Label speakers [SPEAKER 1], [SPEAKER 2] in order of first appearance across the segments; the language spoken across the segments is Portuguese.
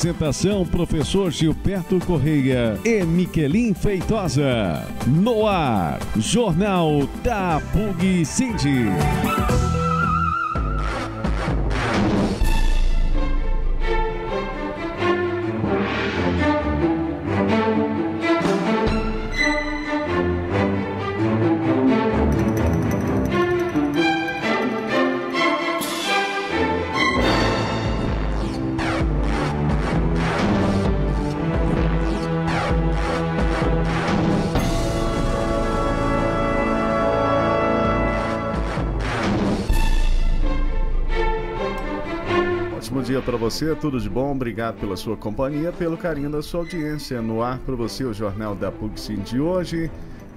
[SPEAKER 1] Apresentação: professor Gilberto Correia e Miquelin Feitosa. No ar, Jornal da PUG Cindy.
[SPEAKER 2] Bom dia para você, tudo de bom? Obrigado pela sua companhia, pelo carinho da sua audiência. No ar para você o Jornal da PUG Cindy de hoje,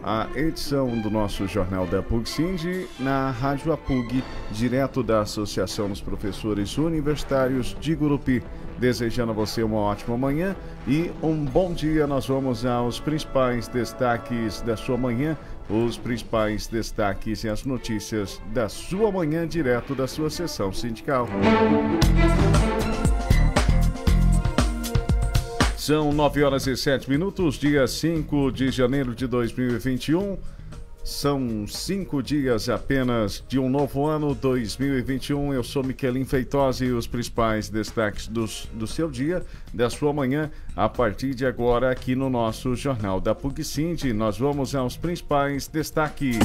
[SPEAKER 2] a edição do nosso Jornal da PUG Cindy na Rádio APUG, direto da Associação dos Professores Universitários de Gurupi. Desejando a você uma ótima manhã e um bom dia. Nós vamos aos principais destaques da sua manhã, os principais destaques e as notícias da sua manhã, direto da sua sessão sindical. São 9h07, dia 5 de janeiro de 2021. São 5 dias apenas de um novo ano, 2021. Eu sou Miquelin Feitosa e os principais destaques do seu dia, da sua manhã, a partir de agora aqui no nosso Jornal da PUG Cindy. Nós vamos aos principais destaques.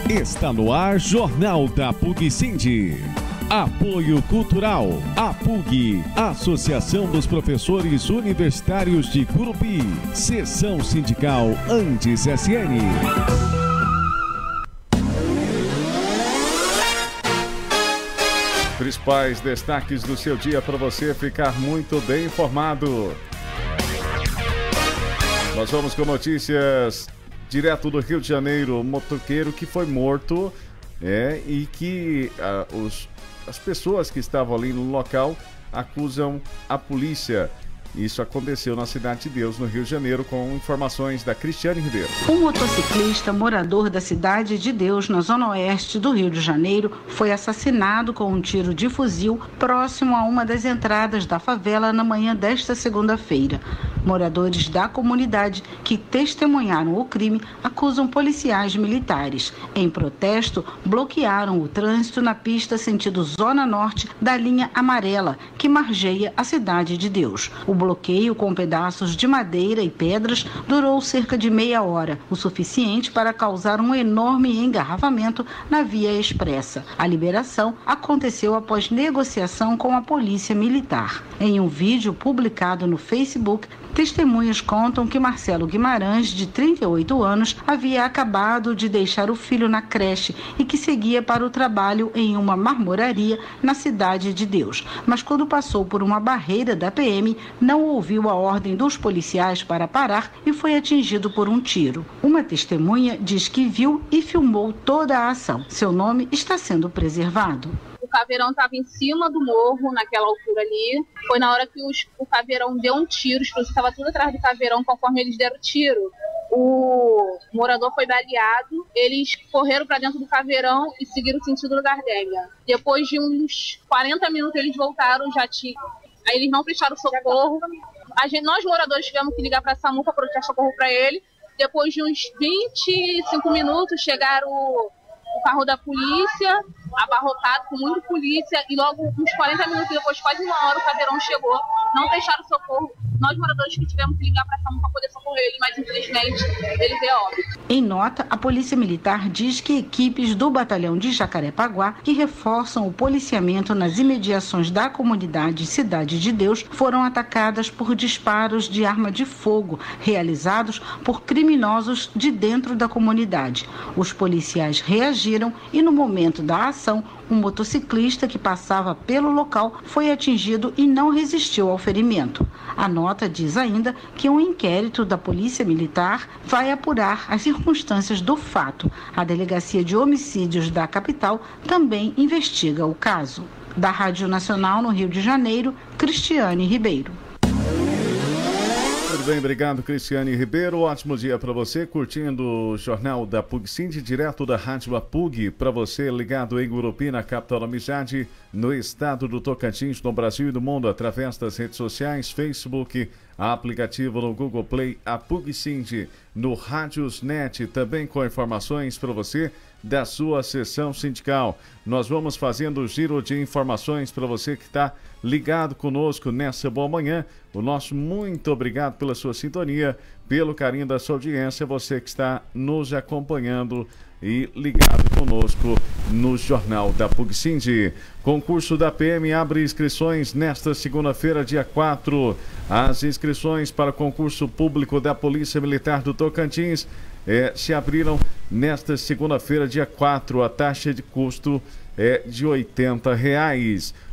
[SPEAKER 1] Está no ar, Jornal da PUG Cindy. Apoio Cultural, APUG, Associação dos Professores Universitários de Gurupi, Seção Sindical Andes SN.
[SPEAKER 2] Principais destaques do seu dia para você ficar muito bem informado. Nós vamos com notícias direto do Rio de Janeiro. Um motoqueiro que foi morto e que as pessoas que estavam ali no local acusam a polícia. Isso aconteceu na Cidade de Deus, no Rio de Janeiro, com informações da Cristiane Ribeiro.
[SPEAKER 3] Um motociclista morador da Cidade de Deus, na zona oeste do Rio de Janeiro, foi assassinado com um tiro de fuzil próximo a uma das entradas da favela na manhã desta segunda-feira. Moradores da comunidade que testemunharam o crime acusam policiais militares. Em protesto, bloquearam o trânsito na pista sentido Zona Norte da linha amarela, que margeia a Cidade de Deus. O bloqueio, com pedaços de madeira e pedras, durou cerca de meia hora, o suficiente para causar um enorme engarrafamento na via expressa. A liberação aconteceu após negociação com a polícia militar. Em um vídeo publicado no Facebook, testemunhas contam que Marcelo Guimarães, de 38 anos, havia acabado de deixar o filho na creche e que seguia para o trabalho em uma marmoraria na Cidade de Deus. Mas quando passou por uma barreira da PM, não ouviu a ordem dos policiais para parar e foi atingido por um tiro. Uma testemunha diz que viu e filmou toda a ação. Seu nome está sendo preservado.
[SPEAKER 4] O caveirão estava em cima do morro, naquela altura ali. Foi na hora que o caveirão deu um tiro, os policiais estavam tudo atrás do caveirão conforme eles deram o tiro. O morador foi baleado, eles correram para dentro do caveirão e seguiram o sentido do Gardélia. Depois de uns 40 minutos eles voltaram, aí eles não prestaram socorro. Nós moradores tivemos que ligar para a SAMU para prestar socorro para ele. Depois de uns 25 minutos chegaram o carro da polícia, abarrotado com muita polícia, e logo uns 40 minutos depois, quase uma hora, o caveirão chegou. Não prestaram socorro. Nós, moradores, que tivemos que ligar para a SAMU para poder socorrer ele, mas infelizmente ele veio a óbito.
[SPEAKER 3] Em nota, a Polícia Militar diz que equipes do Batalhão de Jacarepaguá, que reforçam o policiamento nas imediações da comunidade Cidade de Deus, foram atacadas por disparos de arma de fogo realizados por criminosos de dentro da comunidade. Os policiais reagiram e, no momento da ação, um motociclista que passava pelo local foi atingido e não resistiu ao ferimento. A nota diz ainda que um inquérito da Polícia Militar vai apurar as circunstâncias do fato. A Delegacia de Homicídios da capital também investiga o caso. Da Rádio Nacional no Rio de Janeiro, Cristiane Ribeiro.
[SPEAKER 2] Tudo bem, obrigado, Cristiane Ribeiro. Ótimo dia para você, curtindo o Jornal da PUG-Sind, direto da Rádio APUG, para você ligado em Gurupi, na capital da Amizade, no estado do Tocantins, no Brasil e no mundo, através das redes sociais, Facebook, aplicativo no Google Play, a PUG-Sind, no Rádiosnet, também com informações para você da sua sessão sindical. Nós vamos fazendo o giro de informações para você que está ligado conosco nessa boa manhã. O nosso muito obrigado pela sua sintonia, pelo carinho da sua audiência, você que está nos acompanhando e ligado conosco no Jornal da PUG-Sind. Concurso da PM abre inscrições nesta segunda-feira, dia 4. As inscrições para o concurso público da Polícia Militar do Tocantins se abriram nesta segunda-feira, dia 4. A taxa de custo é de R$ 80.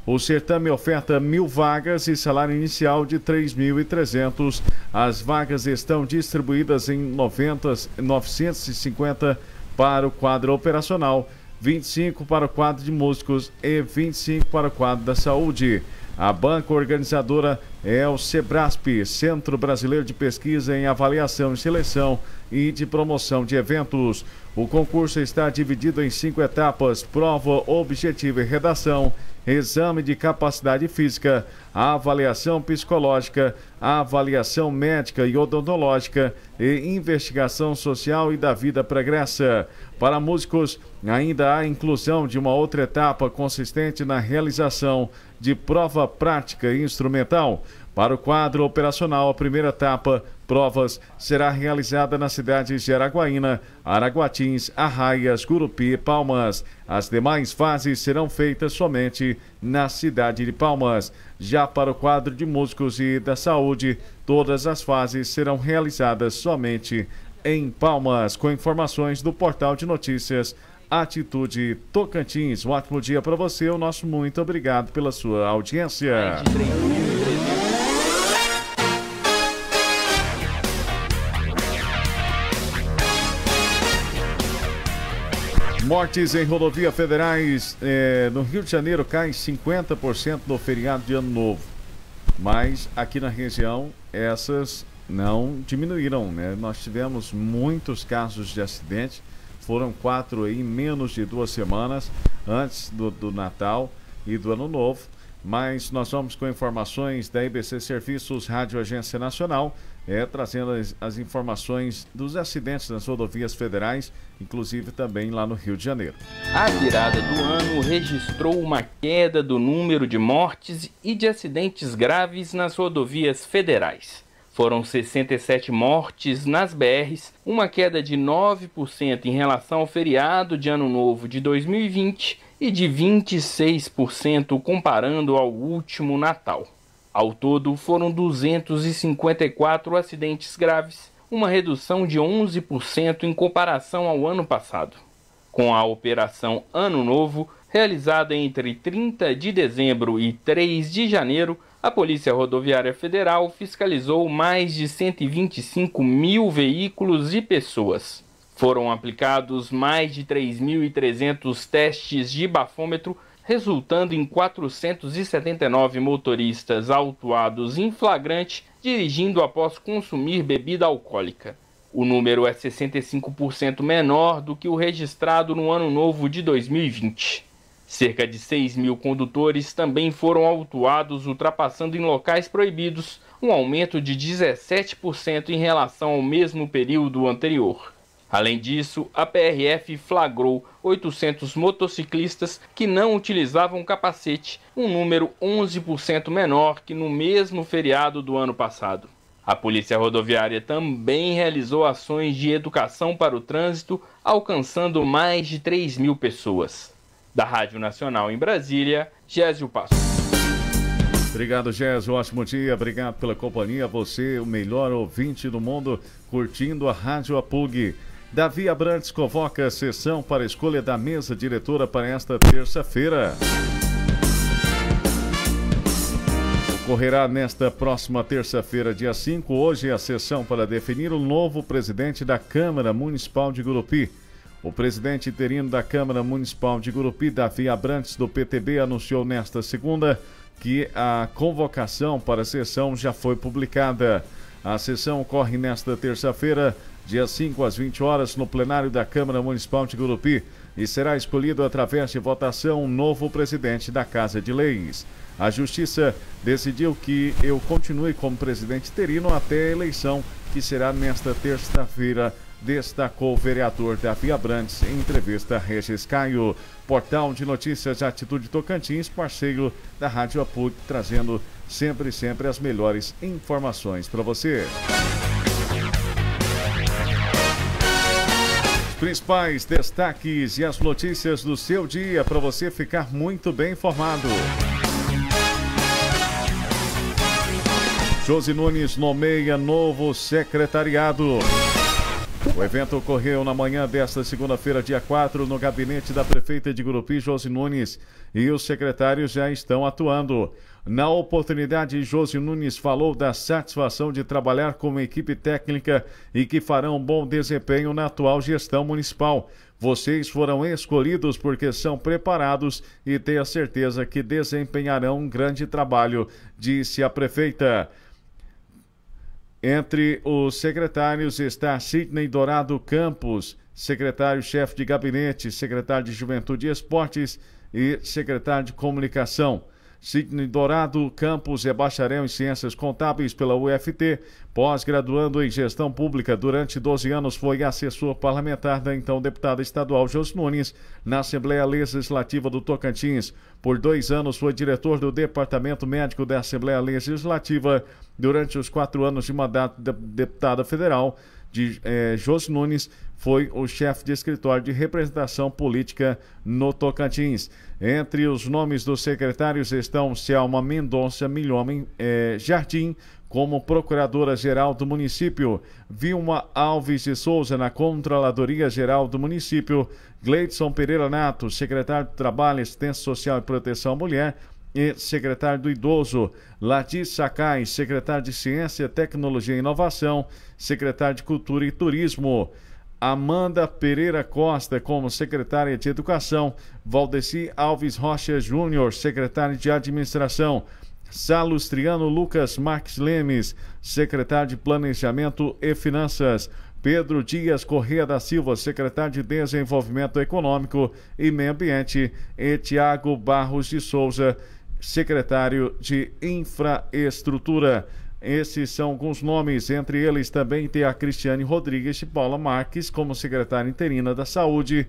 [SPEAKER 2] O certame oferta 1.000 vagas e salário inicial de 3.300. As vagas estão distribuídas em 950 para o quadro operacional, 25 para o quadro de músicos e 25 para o quadro da saúde. A banca organizadora é o SEBRASP, Centro Brasileiro de Pesquisa em Avaliação e Seleção e de Promoção de Eventos. O concurso está dividido em 5 etapas: prova objetiva e redação, exame de capacidade física, a avaliação psicológica, a avaliação médica e odontológica e investigação social e da vida pregressa. Para músicos, ainda há inclusão de uma outra etapa consistente na realização de prova prática e instrumental. Para o quadro operacional, a primeira etapa, provas, será realizada nas cidades de Araguaína, Araguatins, Arraias, Gurupi e Palmas. As demais fases serão feitas somente na cidade de Palmas. Já para o quadro de músicos e da saúde, todas as fases serão realizadas somente em Palmas. Com informações do portal de notícias Atitude Tocantins. Um ótimo dia para você. O nosso muito obrigado pela sua audiência. Mortes em rodovias federais no Rio de Janeiro cai 50% no feriado de Ano Novo. Mas aqui na região essas não diminuíram, né? Nós tivemos muitos casos de acidente. Foram 4 em menos de 2 semanas antes do Natal e do Ano Novo. Mas nós vamos com informações da IBC Serviços Rádio Agência Nacional, trazendo as informações dos acidentes nas rodovias federais, inclusive também lá no Rio de Janeiro.
[SPEAKER 5] A virada do ano registrou uma queda do número de mortes e de acidentes graves nas rodovias federais. Foram 67 mortes nas BRs, uma queda de 9% em relação ao feriado de Ano Novo de 2020 e de 26% comparando ao último Natal. Ao todo, foram 254 acidentes graves, uma redução de 11% em comparação ao ano passado. Com a Operação Ano Novo, realizada entre 30 de dezembro e 3 de janeiro, a Polícia Rodoviária Federal fiscalizou mais de 125 mil veículos e pessoas. Foram aplicados mais de 3.300 testes de bafômetro, resultando em 479 motoristas autuados em flagrante dirigindo após consumir bebida alcoólica. O número é 65% menor do que o registrado no Ano Novo de 2020. Cerca de 6 mil condutores também foram autuados ultrapassando em locais proibidos, um aumento de 17% em relação ao mesmo período anterior. Além disso, a PRF flagrou 800 motociclistas que não utilizavam capacete, um número 11% menor que no mesmo feriado do ano passado. A Polícia Rodoviária também realizou ações de educação para o trânsito, alcançando mais de 3 mil pessoas. Da Rádio Nacional em Brasília, Gésio Passo.
[SPEAKER 2] Obrigado, Gésio. Ótimo dia. Obrigado pela companhia. Você, o melhor ouvinte do mundo, curtindo a Rádio APUG. Davi Abrantes convoca a sessão para a escolha da mesa diretora para esta terça-feira. Ocorrerá nesta próxima terça-feira, dia 5, hoje a sessão para definir o novo presidente da Câmara Municipal de Gurupi. O presidente interino da Câmara Municipal de Gurupi, Davi Abrantes, do PTB, anunciou nesta segunda que a convocação para a sessão já foi publicada. A sessão ocorre nesta terça-feira, dia 5 às 20 horas, no plenário da Câmara Municipal de Gurupi, e será escolhido através de votação um novo presidente da Casa de Leis. A Justiça decidiu que eu continue como presidente interino até a eleição, que será nesta terça-feira, destacou o vereador Davi Abrantes em entrevista a Regis Caio. Portal de notícias Atitude Tocantins, parceiro da Rádio APUG, trazendo sempre as melhores informações para você. Os principais destaques e as notícias do seu dia para você ficar muito bem informado. Josi Nunes nomeia novo secretariado. O evento ocorreu na manhã desta segunda-feira, dia 4, no gabinete da prefeita de Gurupi, Josi Nunes, e os secretários já estão atuando. Na oportunidade, Josi Nunes falou da satisfação de trabalhar com uma equipe técnica e que farão um bom desempenho na atual gestão municipal. Vocês foram escolhidos porque são preparados e tenho a certeza que desempenharão um grande trabalho, disse a prefeita. Entre os secretários está Sidney Dourado Campos, secretário-chefe de gabinete, secretário de Juventude e Esportes e secretário de Comunicação. Sidney Dourado Campos é bacharel em Ciências Contábeis pela UFT, pós-graduando em Gestão Pública. Durante 12 anos foi assessor parlamentar da então deputada estadual Josi Nunes na Assembleia Legislativa do Tocantins. Por 2 anos foi diretor do Departamento Médico da Assembleia Legislativa. Durante os 4 anos de mandato da deputada federal de Josi Nunes, foi o chefe de escritório de representação política no Tocantins. Entre os nomes dos secretários estão Selma Mendonça Milhomem Jardim, como procuradora-geral do município, Vilma Alves de Souza na Controladoria-Geral do município, Gleidson Pereira Nato, secretário de Trabalho, Assistência Social e Proteção à Mulher, e secretário do Idoso, Latis Sakai, secretário de Ciência, Tecnologia e Inovação, secretário de Cultura e Turismo, Amanda Pereira Costa como secretária de Educação, Valdeci Alves Rocha Júnior, secretário de Administração, Salustriano Lucas Marques Lemes, secretário de Planejamento e Finanças, Pedro Dias Corrêa da Silva, secretário de Desenvolvimento Econômico e Meio Ambiente, e Tiago Barros de Souza, secretário de Infraestrutura. Esses são alguns nomes, entre eles também tem a Cristiane Rodrigues de Paula Marques como secretária interina da Saúde,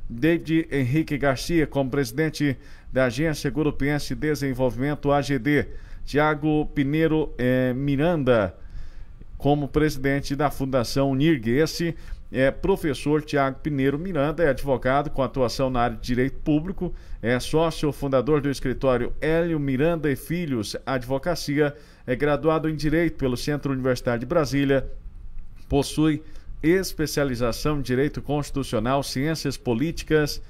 [SPEAKER 2] David Henrique Garcia como presidente da Agência Gurupiense de Desenvolvimento AGD, Tiago Pineiro Miranda como presidente da Fundação NIRG. Esse é professor Tiago Pineiro Miranda, é advogado com atuação na área de Direito Público, é sócio fundador do escritório Hélio Miranda e Filhos Advocacia, é graduado em Direito pelo Centro Universitário de Brasília, possui especialização em Direito Constitucional, Ciências Políticas,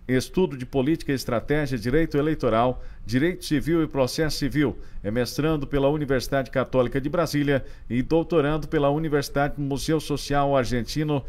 [SPEAKER 2] Estudo de Política e Estratégia, Direito Eleitoral, Direito Civil e Processo Civil. É mestrando pela Universidade Católica de Brasília e doutorando pela Universidade Museu Social Argentino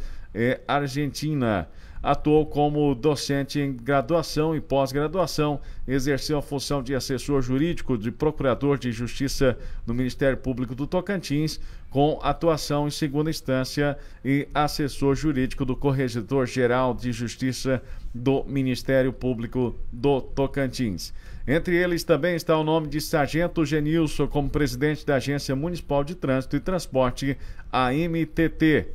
[SPEAKER 2] Argentina. Atuou como docente em graduação e pós-graduação, exerceu a função de assessor jurídico de procurador de justiça no Ministério Público do Tocantins, com atuação em segunda instância, e assessor jurídico do Corregedor-Geral de Justiça do Ministério Público do Tocantins. Entre eles também está o nome de Sargento Genilson como presidente da Agência Municipal de Trânsito e Transporte, AMTT.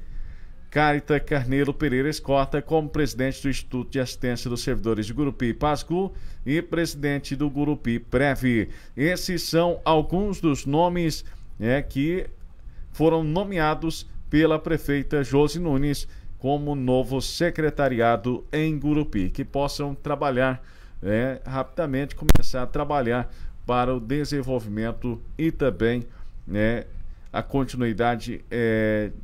[SPEAKER 2] Carita Carneiro Pereira Escota como presidente do Instituto de Assistência dos Servidores de Gurupi Pasgu e presidente do Gurupi Prev. Esses são alguns dos nomes que foram nomeados pela prefeita Josi Nunes como novo secretariado em Gurupi, que possam trabalhar rapidamente, começar a trabalhar para o desenvolvimento e também a continuidade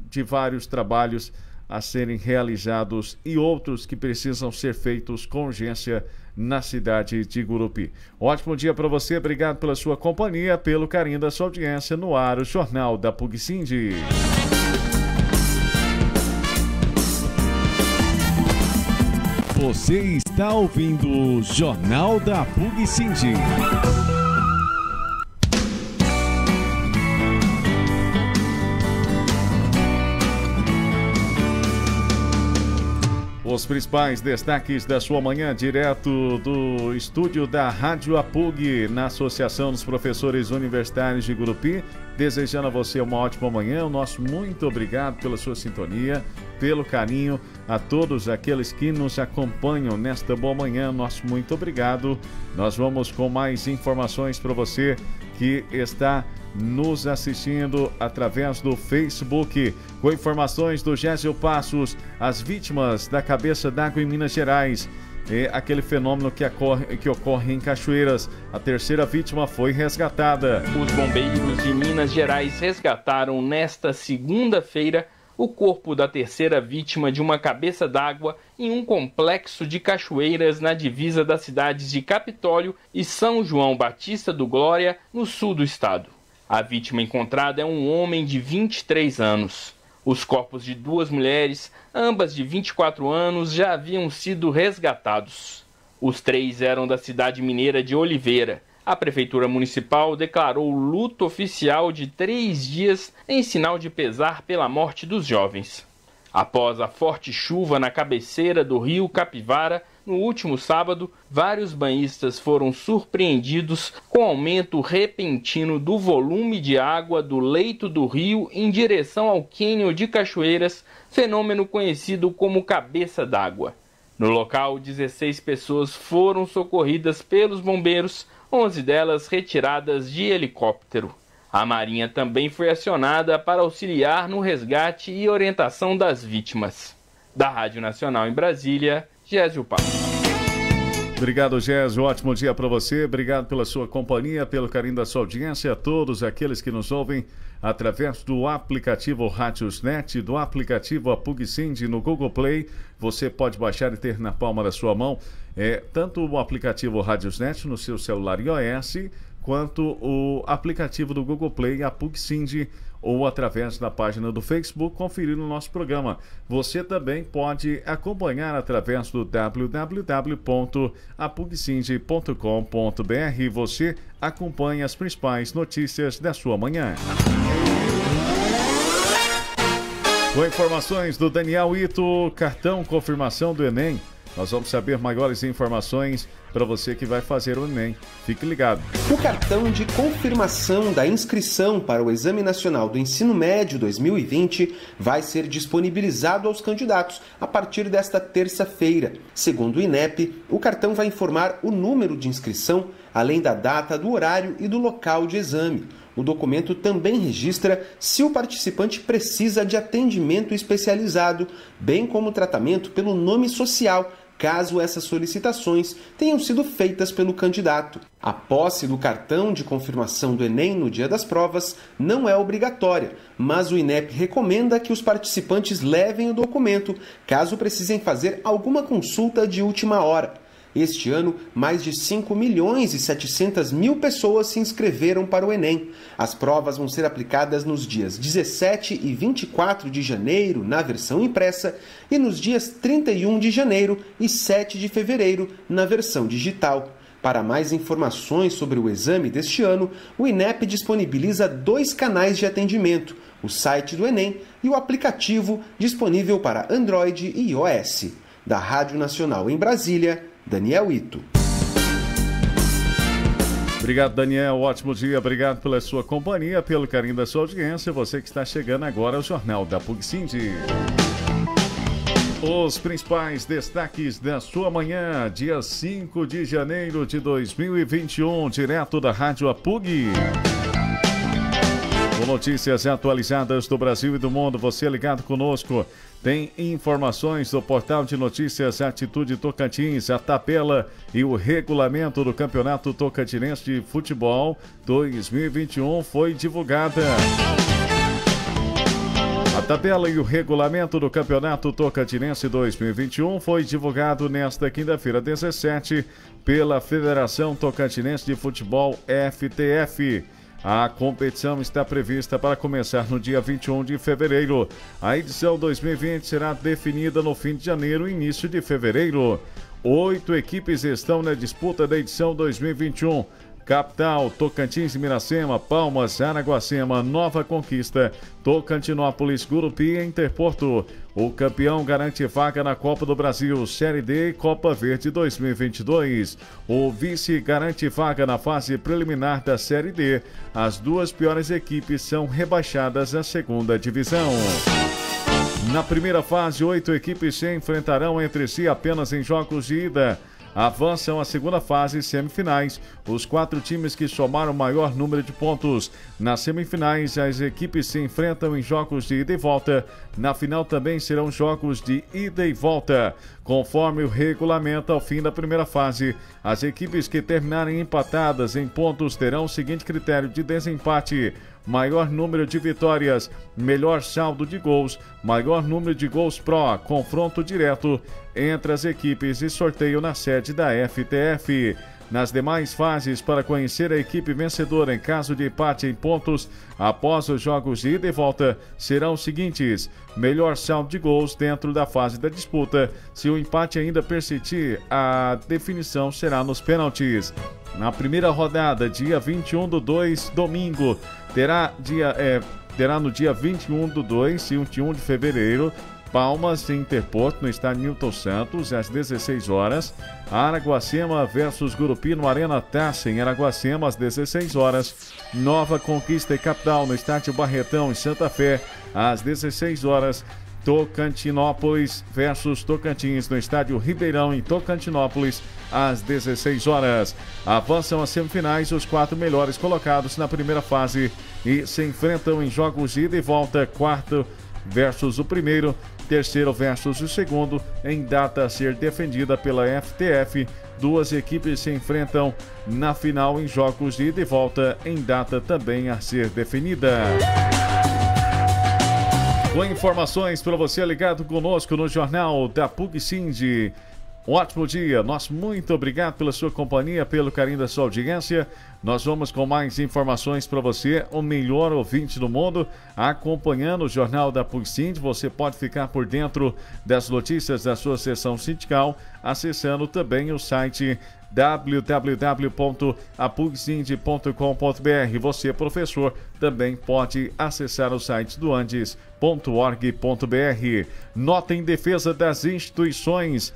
[SPEAKER 2] de vários trabalhos a serem realizados e outros que precisam ser feitos com urgência na cidade de Gurupi. Ótimo dia para você, obrigado pela sua companhia, pelo carinho da sua audiência. No ar, o Jornal da PUG-Sind.
[SPEAKER 1] Você está ouvindo o Jornal da PUG-Sind.
[SPEAKER 2] Os principais destaques da sua manhã, direto do estúdio da Rádio APUG, na Associação dos Professores Universitários de Gurupi. Desejando a você uma ótima manhã. O nosso muito obrigado pela sua sintonia, pelo carinho a todos aqueles que nos acompanham nesta boa manhã. Nosso muito obrigado. Nós vamos com mais informações para você que está nos assistindo através do Facebook, com informações do Gésio Passos, as vítimas da cabeça d'água em Minas Gerais. É aquele fenômeno que ocorre em Cachoeiras. A terceira vítima foi resgatada.
[SPEAKER 5] Os bombeiros de Minas Gerais resgataram nesta segunda-feira o corpo da terceira vítima de uma cabeça d'água em um complexo de Cachoeiras na divisa das cidades de Capitólio e São João Batista do Glória, no sul do estado. A vítima encontrada é um homem de 23 anos. Os corpos de duas mulheres, ambas de 24 anos, já haviam sido resgatados. Os três eram da cidade mineira de Oliveira. A Prefeitura Municipal declarou luto oficial de 3 dias em sinal de pesar pela morte dos jovens. Após a forte chuva na cabeceira do rio Capivara, no último sábado, vários banhistas foram surpreendidos com aumento repentino do volume de água do leito do rio em direção ao cânion de Cachoeiras, fenômeno conhecido como cabeça d'água. No local, 16 pessoas foram socorridas pelos bombeiros, 11 delas retiradas de helicóptero. A Marinha também foi acionada para auxiliar no resgate e orientação das vítimas. Da Rádio Nacional em Brasília, Gésio Passos.
[SPEAKER 2] Obrigado, Gésio. Ótimo dia para você. Obrigado pela sua companhia, pelo carinho da sua audiência. A todos aqueles que nos ouvem através do aplicativo Radiosnet, do aplicativo APUG Sind no Google Play. Você pode baixar e ter na palma da sua mão tanto o aplicativo Radiosnet no seu celular iOS, quanto o aplicativo do Google Play, APUG Sind, ou através da página do Facebook, conferir o nosso programa. Você também pode acompanhar através do www.apugsind.com.br. Você acompanha as principais notícias da sua manhã. Com informações do Daniel Ito, cartão confirmação do Enem. Nós vamos saber maiores informações para você que vai fazer o Enem. Fique ligado.
[SPEAKER 6] O cartão de confirmação da inscrição para o Exame Nacional do Ensino Médio 2020 vai ser disponibilizado aos candidatos a partir desta terça-feira. Segundo o INEP, o cartão vai informar o número de inscrição, além da data, do horário e do local de exame. O documento também registra se o participante precisa de atendimento especializado, bem como tratamento pelo nome social, caso essas solicitações tenham sido feitas pelo candidato. A posse do cartão de confirmação do Enem no dia das provas não é obrigatória, mas o INEP recomenda que os participantes levem o documento, caso precisem fazer alguma consulta de última hora. Este ano, mais de 5.700.000 pessoas se inscreveram para o Enem. As provas vão ser aplicadas nos dias 17 e 24 de janeiro, na versão impressa, e nos dias 31 de janeiro e 7 de fevereiro, na versão digital. Para mais informações sobre o exame deste ano, o INEP disponibiliza 2 canais de atendimento, o site do Enem e o aplicativo disponível para Android e iOS. Da Rádio Nacional em Brasília, Daniel Ito.
[SPEAKER 2] Obrigado, Daniel. Ótimo dia. Obrigado pela sua companhia, pelo carinho da sua audiência. Você que está chegando agora ao Jornal da APUG Sind. Os principais destaques da sua manhã, dia 5 de janeiro de 2021, direto da Rádio APUG. Com notícias atualizadas do Brasil e do mundo, você ligado conosco. Tem informações do portal de notícias Atitude Tocantins, a tabela e o regulamento do Campeonato Tocantinense de Futebol 2021 foi divulgada. A tabela e o regulamento do Campeonato Tocantinense 2021 foi divulgado nesta quinta-feira 17 pela Federação Tocantinense de Futebol, FTF. A competição está prevista para começar no dia 21 de fevereiro. A edição 2020 será definida no fim de janeiro e início de fevereiro. 8 equipes estão na disputa da edição 2021. Capital, Tocantins e Miracema, Palmas, Araguacema, Nova Conquista, Tocantinópolis, Gurupi e Interporto. O campeão garante vaga na Copa do Brasil, Série D e Copa Verde 2022. O vice garante vaga na fase preliminar da Série D. As duas piores equipes são rebaixadas à segunda divisão. Na primeira fase, 8 equipes se enfrentarão entre si apenas em jogos de ida. Avançam à segunda fase, semifinais, os 4 times que somaram o maior número de pontos. Nas semifinais, as equipes se enfrentam em jogos de ida e volta. Na final também serão jogos de ida e volta. Conforme o regulamento, ao fim da primeira fase, as equipes que terminarem empatadas em pontos terão o seguinte critério de desempate: maior número de vitórias, melhor saldo de gols, maior número de gols pró, confronto direto entre as equipes e sorteio na sede da FTF. Nas demais fases, para conhecer a equipe vencedora em caso de empate em pontos, após os jogos de ida e volta, serão os seguintes: melhor saldo de gols dentro da fase da disputa. Se o empate ainda persistir, a definição será nos pênaltis. Na primeira rodada, dia 21/2, domingo, terá no dia 21/2 e 21 de fevereiro, Palmas e Interporto no estádio Newton Santos, às 16 horas. Araguacema versus Gurupi no Arena Taça, em Araguacema, às 16 horas. Nova Conquista e Capital no estádio Barretão, em Santa Fé, às 16 horas. Tocantinópolis versus Tocantins no estádio Ribeirão, em Tocantinópolis, às 16 horas. Avançam as semifinais os 4 melhores colocados na primeira fase e se enfrentam em jogos de ida e volta, quarto versus o primeiro, terceiro versus o segundo, em data a ser defendida pela FTF. Duas equipes se enfrentam na final em jogos de ida e volta, em data também a ser definida. Com informações para você ligado conosco no Jornal da PUC-Sind. Um ótimo dia, nosso muito obrigado pela sua companhia, pelo carinho da sua audiência. Nós vamos com mais informações para você, o melhor ouvinte do mundo, acompanhando o Jornal da PUC-Sind. Você pode ficar por dentro das notícias da sua seção sindical, acessando também o site www.apucsind.com.br. Você, professor, também pode acessar o site do andes.org.br. Nota em defesa das instituições.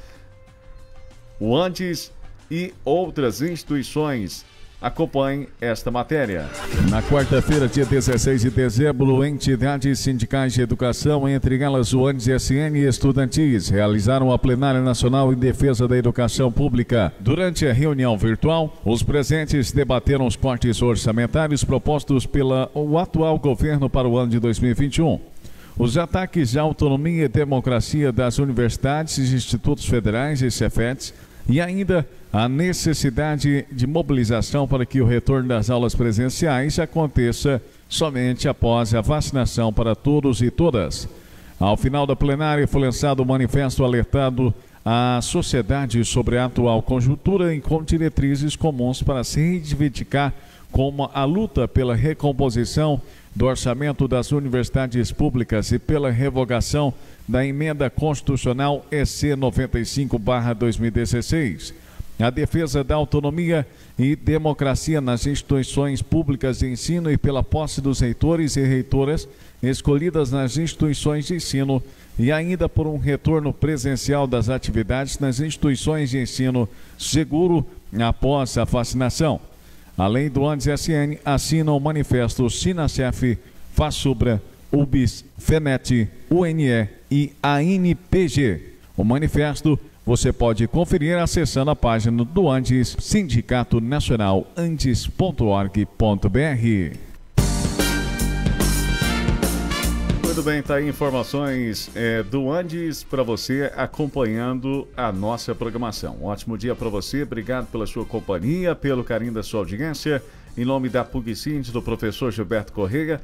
[SPEAKER 2] O Andes e outras instituições. Acompanhe esta matéria.
[SPEAKER 1] Na quarta-feira, dia 16 de dezembro, entidades sindicais de educação, entre elas o Andes SN e estudantis, realizaram a plenária nacional em defesa da educação pública. Durante a reunião virtual, os presentes debateram os cortes orçamentários propostos pelo atual governo para o ano de 2021. Os ataques à autonomia e democracia das universidades, institutos federais e Cefetes, e ainda a necessidade de mobilização para que o retorno das aulas presenciais aconteça somente após a vacinação para todos e todas. Ao final da plenária foi lançado um manifesto alertando a sociedade sobre a atual conjuntura e com diretrizes comuns para se reivindicar como a luta pela recomposição do orçamento das universidades públicas e pela revogação da emenda constitucional EC 95/2016. A defesa da autonomia e democracia nas instituições públicas de ensino e pela posse dos reitores e reitoras escolhidas nas instituições de ensino e ainda por um retorno presencial das atividades nas instituições de ensino seguro após a vacinação. Além do Andes SN, assinam o manifesto Sinacef, FASUBRA, UBS, FENET, UNE e ANPG. O manifesto você pode conferir acessando a página do Andes, Sindicato Nacional andes.org.br.
[SPEAKER 2] Muito bem, tá aí informações do Andes para você acompanhando a nossa programação. Um ótimo dia para você, obrigado pela sua companhia, pelo carinho da sua audiência. Em nome da PUC-Sind, do professor Gilberto Correia,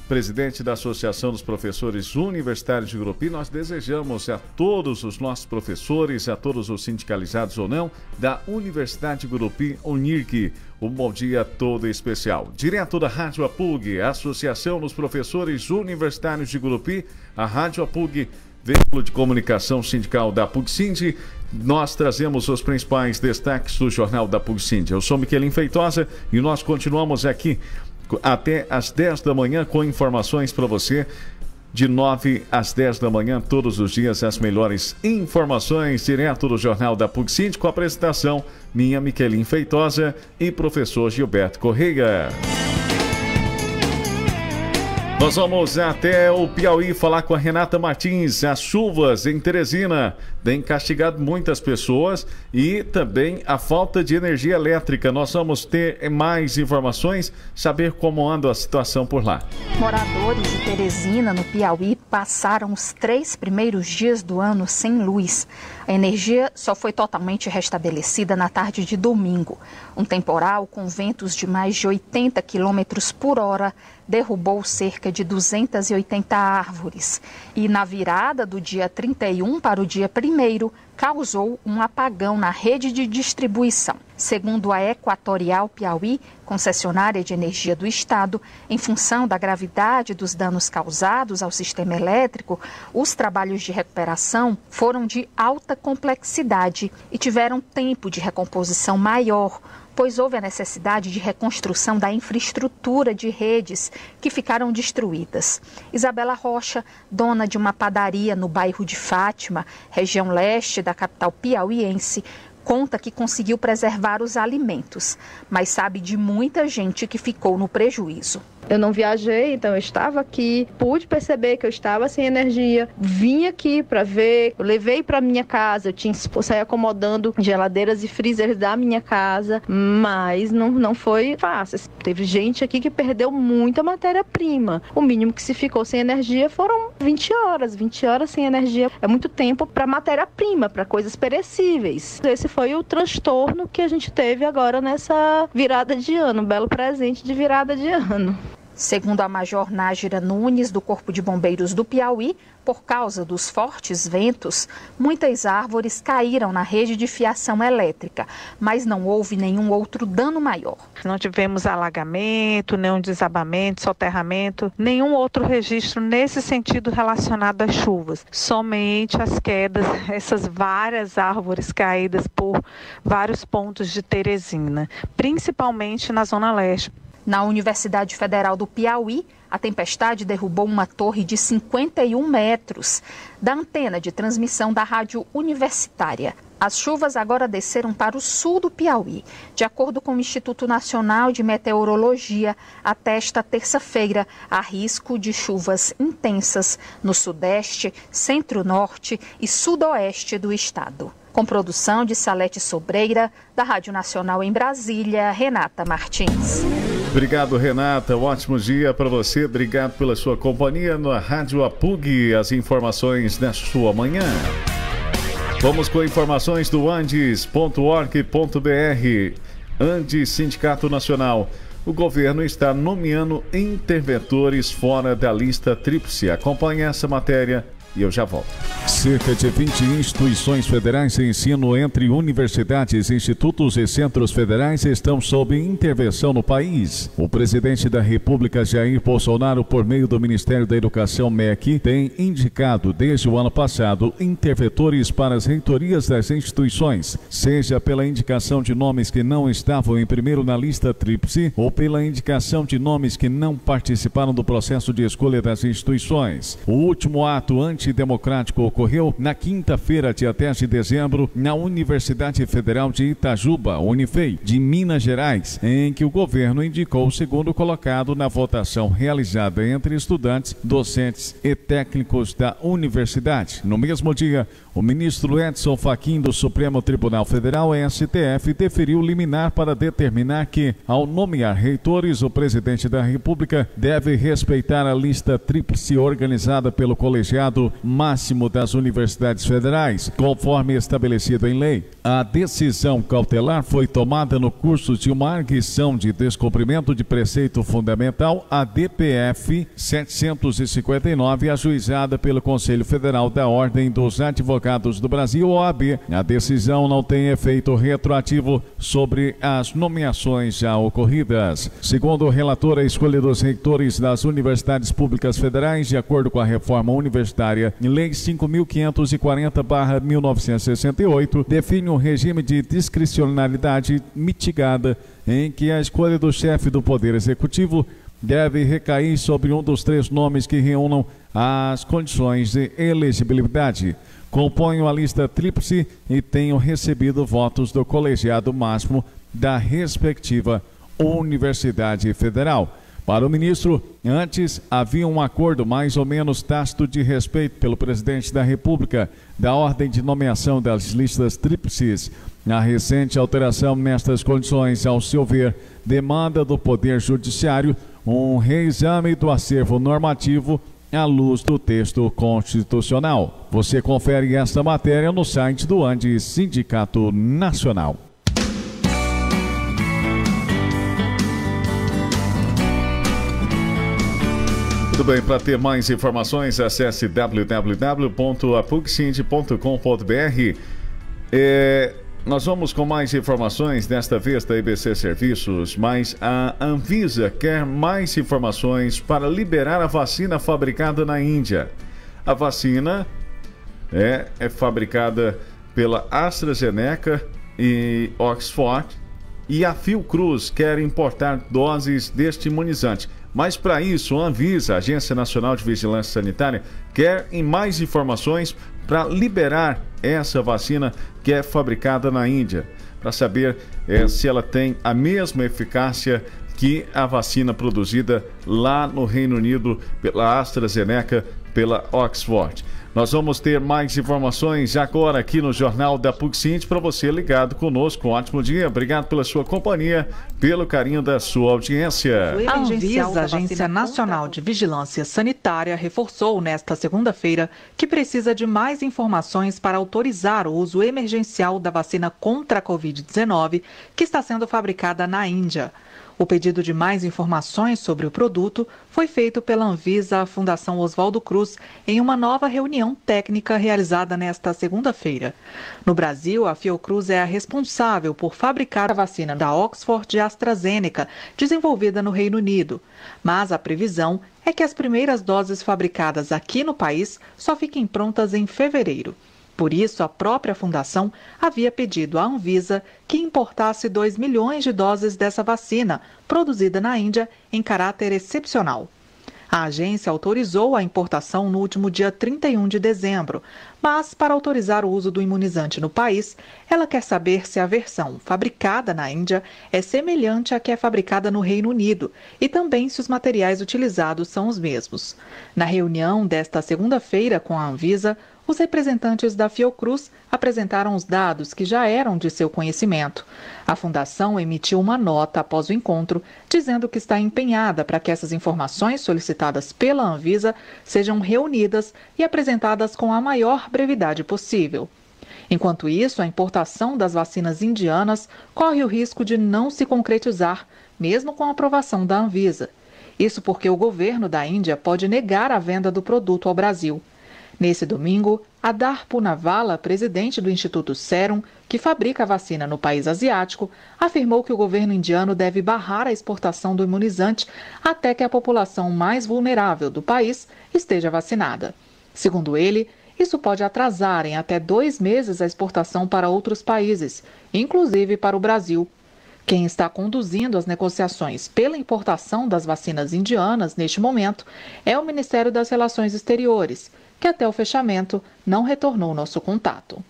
[SPEAKER 2] presidente da Associação dos Professores Universitários de Gurupi, nós desejamos a todos os nossos professores, a todos os sindicalizados ou não, da Universidade de Gurupi, UNIRC, um bom dia todo especial. Direto da Rádio APUG, Associação dos Professores Universitários de Gurupi, a Rádio APUG veículo de comunicação sindical da PUC-Sind. Nós trazemos os principais destaques do Jornal da PUC-Sind. Eu sou Miquelin Feitosa e nós continuamos aqui até às 10 da manhã com informações para você. De 9 às 10 da manhã, todos os dias, as melhores informações direto do Jornal da PUC-Sind, com a apresentação minha, Miquelin Feitosa, e professor Gilberto Correia. Nós vamos até o Piauí falar com a Renata Martins. As chuvas em Teresina têm castigado muitas pessoas e também a falta de energia elétrica. Nós vamos ter mais informações, saber como anda a situação por lá.
[SPEAKER 7] Moradores de Teresina, no Piauí, passaram os 3 primeiros dias do ano sem luz. A energia só foi totalmente restabelecida na tarde de domingo. Um temporal com ventos de mais de 80 km por hora derrubou cerca de 280 árvores. E na virada do dia 31 para o dia 1º, causou um apagão na rede de distribuição. Segundo a Equatorial Piauí, concessionária de energia do estado, em função da gravidade dos danos causados ao sistema elétrico, os trabalhos de recuperação foram de alta complexidade e tiveram tempo de recomposição maior, pois houve a necessidade de reconstrução da infraestrutura de redes que ficaram destruídas. Isabela Rocha, dona de uma padaria no bairro de Fátima, região leste da capital piauiense, conta que conseguiu preservar os alimentos, mas sabe de muita gente que ficou no prejuízo.
[SPEAKER 8] Eu não viajei, então eu estava aqui, pude perceber que eu estava sem energia, vim aqui para ver, eu levei para minha casa, eu saí acomodando geladeiras e freezers da minha casa, mas não foi fácil. Teve gente aqui que perdeu muita matéria-prima. O mínimo que se ficou sem energia foram 20 horas. 20 horas sem energia é muito tempo para matéria-prima, para coisas perecíveis. Esse foi o transtorno que a gente teve agora nessa virada de ano, um belo presente de virada de ano.
[SPEAKER 7] Segundo a Major Nájira Nunes, do Corpo de Bombeiros do Piauí, por causa dos fortes ventos, muitas árvores caíram na rede de fiação elétrica, mas não houve nenhum outro dano maior.
[SPEAKER 9] Não tivemos alagamento, nenhum desabamento, soterramento, nenhum outro registro nesse sentido relacionado às chuvas. Somente as quedas, essas várias árvores caídas por vários pontos de Teresina, principalmente na Zona Leste.
[SPEAKER 7] Na Universidade Federal do Piauí, a tempestade derrubou uma torre de 51 metros da antena de transmissão da rádio universitária. As chuvas agora desceram para o sul do Piauí. De acordo com o Instituto Nacional de Meteorologia, até esta terça-feira há risco de chuvas intensas no sudeste, centro-norte e sudoeste do estado. Com produção de Salete Sobreira, da Rádio Nacional em Brasília, Renata Martins.
[SPEAKER 2] Obrigado, Renata. Um ótimo dia para você. Obrigado pela sua companhia na Rádio APUG. As informações da sua manhã. Vamos com informações do andes.org.br. Andes Sindicato Nacional. O governo está nomeando interventores fora da lista tríplice. Acompanhe essa matéria e eu já volto.
[SPEAKER 1] Cerca de 20 instituições federais de ensino entre universidades, institutos e centros federais estão sob intervenção no país. O presidente da República, Jair Bolsonaro, por meio do Ministério da Educação, MEC, tem indicado desde o ano passado interventores para as reitorias das instituições, seja pela indicação de nomes que não estavam em primeiro na lista tríplice ou pela indicação de nomes que não participaram do processo de escolha das instituições. O último ato antidemocrático ocorreu na quinta-feira, dia 10 de dezembro, na Universidade Federal de Itajuba, Unifei, de Minas Gerais, em que o governo indicou o segundo colocado na votação realizada entre estudantes, docentes e técnicos da universidade. No mesmo dia, o ministro Edson Fachin do Supremo Tribunal Federal, STF, deferiu liminar para determinar que, ao nomear reitores, o presidente da República deve respeitar a lista tríplice organizada pelo colegiado máximo das universidades federais, conforme estabelecido em lei. A decisão cautelar foi tomada no curso de uma arguição de descumprimento de preceito fundamental, a DPF 759, ajuizada pelo Conselho Federal da Ordem dos Advogados do Brasil, OAB. A decisão não tem efeito retroativo sobre as nomeações já ocorridas. Segundo o relator, a escolha dos reitores das universidades públicas federais, de acordo com a reforma universitária Sanitária. Lei 5.540/1968 define um regime de discricionalidade mitigada em que a escolha do chefe do Poder Executivo deve recair sobre um dos 3 nomes que reúnam as condições de elegibilidade. Componham a lista tríplice e tenham recebido votos do colegiado máximo da respectiva Universidade Federal. Para o ministro, antes havia um acordo mais ou menos tácito de respeito pelo presidente da República da ordem de nomeação das listas tríplices. A recente alteração nestas condições, ao seu ver, demanda do Poder Judiciário um reexame do acervo normativo à luz do texto constitucional. Você confere esta matéria no site do ANDE Sindicato Nacional.
[SPEAKER 2] Tudo bem, para ter mais informações, acesse www.apucsind.com.br. Nós vamos com mais informações, desta vez da IBC Serviços, mas a Anvisa quer mais informações para liberar a vacina fabricada na Índia. A vacina é fabricada pela AstraZeneca e Oxford, e a Fiocruz quer importar doses deste imunizante. Mas para isso, a Anvisa, a Agência Nacional de Vigilância Sanitária, quer mais informações para liberar essa vacina que é fabricada na Índia, para saber se ela tem a mesma eficácia que a vacina produzida lá no Reino Unido pela AstraZeneca, pela Oxford. Nós vamos ter mais informações agora aqui no Jornal da PUC-Sind para você ligado conosco. Um ótimo dia, obrigado pela sua companhia, pelo carinho da sua audiência.
[SPEAKER 10] A Anvisa, Agência Nacional de Vigilância Sanitária, reforçou nesta segunda-feira que precisa de mais informações para autorizar o uso emergencial da vacina contra a Covid-19 que está sendo fabricada na Índia. O pedido de mais informações sobre o produto foi feito pela Anvisa à Fundação Oswaldo Cruz em uma nova reunião técnica realizada nesta segunda-feira. No Brasil, a Fiocruz é a responsável por fabricar a vacina da Oxford e AstraZeneca, desenvolvida no Reino Unido. Mas a previsão é que as primeiras doses fabricadas aqui no país só fiquem prontas em fevereiro. Por isso, a própria fundação havia pedido à Anvisa que importasse 2 milhões de doses dessa vacina, produzida na Índia, em caráter excepcional. A agência autorizou a importação no último dia 31 de dezembro, mas para autorizar o uso do imunizante no país, ela quer saber se a versão fabricada na Índia é semelhante à que é fabricada no Reino Unido e também se os materiais utilizados são os mesmos. Na reunião desta segunda-feira com a Anvisa, os representantes da Fiocruz apresentaram os dados que já eram de seu conhecimento. A fundação emitiu uma nota após o encontro, dizendo que está empenhada para que essas informações solicitadas pela Anvisa sejam reunidas e apresentadas com a maior brevidade possível. Enquanto isso, a importação das vacinas indianas corre o risco de não se concretizar, mesmo com a aprovação da Anvisa. Isso porque o governo da Índia pode negar a venda do produto ao Brasil. Nesse domingo, Adar Poonawala, presidente do Instituto Serum, que fabrica a vacina no país asiático, afirmou que o governo indiano deve barrar a exportação do imunizante até que a população mais vulnerável do país esteja vacinada. Segundo ele, isso pode atrasar em até 2 meses a exportação para outros países, inclusive para o Brasil. Quem está conduzindo as negociações pela importação das vacinas indianas neste momento é o Ministério das Relações Exteriores, que até o fechamento não retornou nosso contato.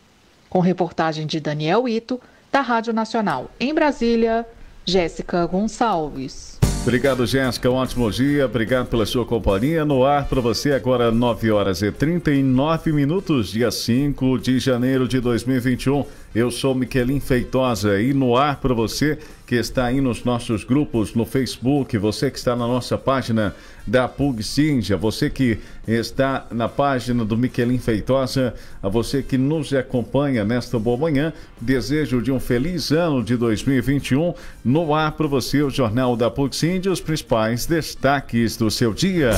[SPEAKER 10] Com reportagem de Daniel Ito, da Rádio Nacional em Brasília, Jéssica Gonçalves.
[SPEAKER 2] Obrigado, Jéssica. Um ótimo dia. Obrigado pela sua companhia. No ar para você agora 9h39, dia 5 de janeiro de 2021. Eu sou Miquelin Feitosa e no ar para você que está aí nos nossos grupos no Facebook, você que está na nossa página da PUC-Sind, você que está na página do Miquelin Feitosa, a você que nos acompanha nesta boa manhã, desejo de um feliz ano de 2021. No ar para você o Jornal da PUC-Sind, os principais destaques do seu dia.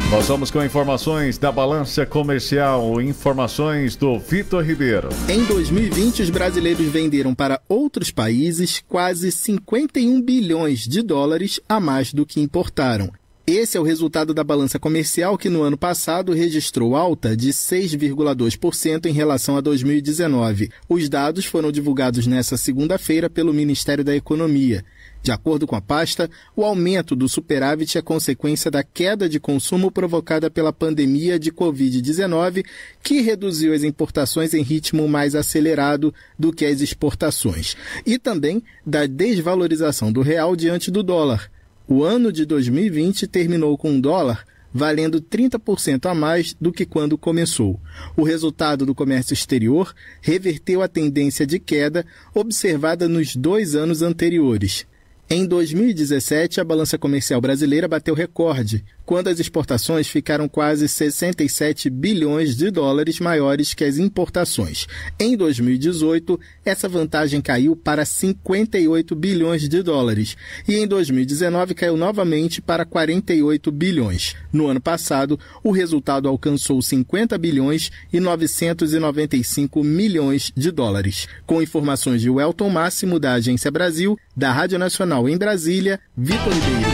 [SPEAKER 2] Nós vamos com informações da balança comercial, informações do Vitor Ribeiro.
[SPEAKER 11] Em 2020, os brasileiros venderam para outros países quase 51 bilhões de dólares a mais do que importaram. Esse é o resultado da balança comercial que no ano passado registrou alta de 6,2% em relação a 2019. Os dados foram divulgados nesta segunda-feira pelo Ministério da Economia. De acordo com a pasta, o aumento do superávit é consequência da queda de consumo provocada pela pandemia de Covid-19, que reduziu as importações em ritmo mais acelerado do que as exportações, e também da desvalorização do real diante do dólar. O ano de 2020 terminou com um dólar valendo 30% a mais do que quando começou. O resultado do comércio exterior reverteu a tendência de queda observada nos 2 anos anteriores. Em 2017, a balança comercial brasileira bateu recorde, quando as exportações ficaram quase 67 bilhões de dólares maiores que as importações. Em 2018, essa vantagem caiu para 58 bilhões de dólares e em 2019 caiu novamente para 48 bilhões. No ano passado, o resultado alcançou 50 bilhões e 995 milhões de dólares. Com informações de Welton Máximo, da Agência Brasil, da Rádio Nacional em Brasília, Vitor Ribeiro.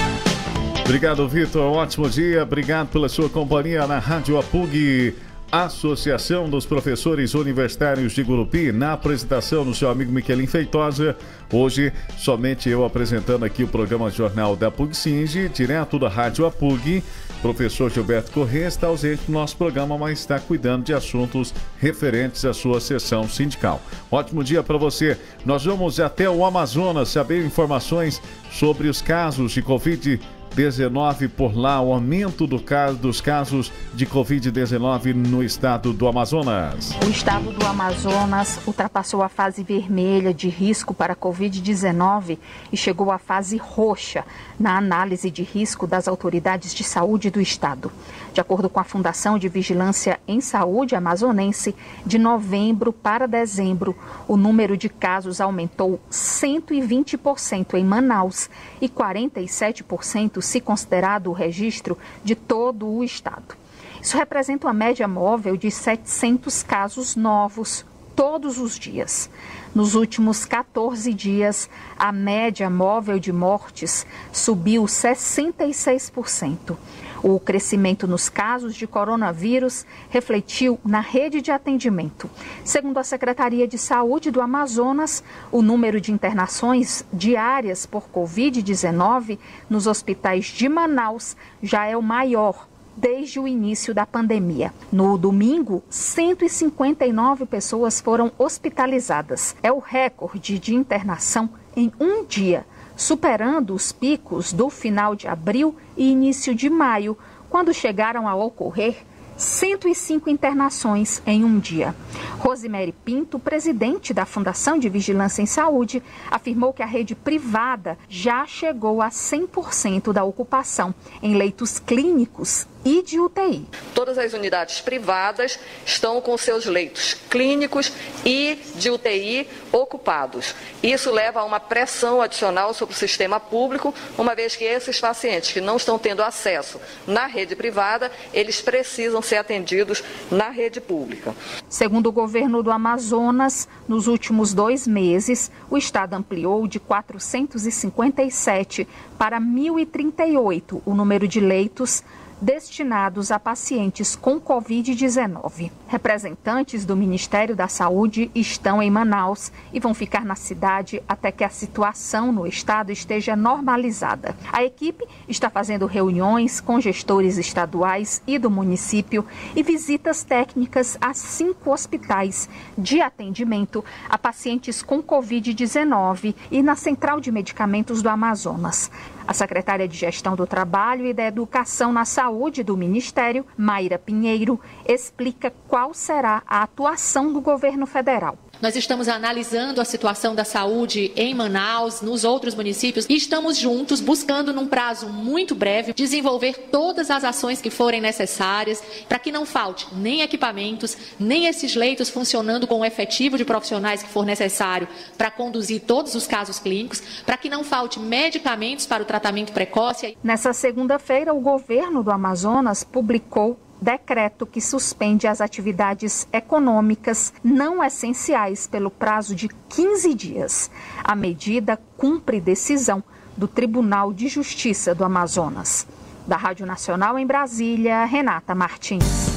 [SPEAKER 2] Obrigado, Vitor. Ótimo dia. Obrigado pela sua companhia na Rádio APUG, Associação dos Professores Universitários de Gurupi, na apresentação do seu amigo Miquelin Feitosa. Hoje, somente eu apresentando aqui o programa Jornal da PUG-Singe, direto da Rádio APUG. Professor Gilberto Corrêa está ausente do nosso programa, mas está cuidando de assuntos referentes à sua sessão sindical. Ótimo dia para você. Nós vamos até o Amazonas saber informações sobre os casos de Covid-19 por lá, o aumento dos casos de Covid-19 no estado do Amazonas.
[SPEAKER 7] O estado do Amazonas ultrapassou a fase vermelha de risco para Covid-19 e chegou à fase roxa na análise de risco das autoridades de saúde do estado. De acordo com a Fundação de Vigilância em Saúde Amazonense, de novembro para dezembro, o número de casos aumentou 120% em Manaus e 47% se considerado o registro de todo o estado. Isso representa uma média móvel de 700 casos novos todos os dias. Nos últimos 14 dias, a média móvel de mortes subiu 66%. O crescimento nos casos de coronavírus refletiu na rede de atendimento. Segundo a Secretaria de Saúde do Amazonas, o número de internações diárias por Covid-19 nos hospitais de Manaus já é o maior desde o início da pandemia. No domingo, 159 pessoas foram hospitalizadas. É o recorde de internação em um dia, superando os picos do final de abril e início de maio, quando chegaram a ocorrer 105 internações em um dia. Rosemary Pinto, presidente da Fundação de Vigilância em Saúde, afirmou que a rede privada já chegou a 100% da ocupação em leitos clínicos e de UTI.
[SPEAKER 12] Todas as unidades privadas estão com seus leitos clínicos e de UTI ocupados. Isso leva a uma pressão adicional sobre o sistema público, uma vez que esses pacientes que não estão tendo acesso na rede privada, eles precisam ser atendidos na rede pública.
[SPEAKER 7] Segundo o governo do Amazonas, nos últimos 2 meses, o estado ampliou de 457 para 1.038 o número de leitos destinados a pacientes com Covid-19. Representantes do Ministério da Saúde estão em Manaus e vão ficar na cidade até que a situação no estado esteja normalizada. A equipe está fazendo reuniões com gestores estaduais e do município e visitas técnicas a 5 hospitais de atendimento a pacientes com Covid-19 e na Central de Medicamentos do Amazonas. A secretária de Gestão do Trabalho e da Educação na Saúde do Ministério, Mayra Pinheiro, explica qual será a atuação do governo federal.
[SPEAKER 13] Nós estamos analisando a situação da saúde em Manaus, nos outros municípios, e estamos juntos buscando, num prazo muito breve, desenvolver todas as ações que forem necessárias para que não falte nem equipamentos, nem esses leitos funcionando com o efetivo de profissionais que for necessário para conduzir todos os casos clínicos, para que não falte medicamentos para o tratamento precoce.
[SPEAKER 7] Nessa segunda-feira, o governo do Amazonas publicou decreto que suspende as atividades econômicas não essenciais pelo prazo de 15 dias. A medida cumpre decisão do Tribunal de Justiça do Amazonas. Da Rádio Nacional em Brasília, Renata Martins.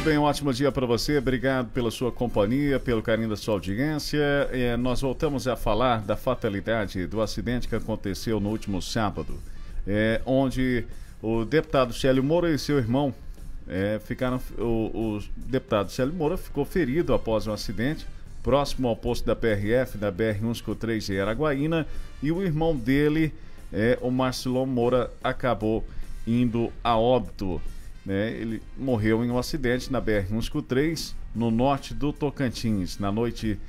[SPEAKER 2] Bem, um ótimo dia para você, obrigado pela sua companhia, pelo carinho da sua audiência. Nós voltamos a falar da fatalidade do acidente que aconteceu no último sábado, onde o deputado Célio Moura e seu irmão o deputado Célio Moura ficou ferido após um acidente próximo ao posto da PRF, da BR-153 em Araguaína, e o irmão dele, o Marcilon Moura, acabou indo a óbito. Ele morreu em um acidente na BR-153, no norte do Tocantins, na noite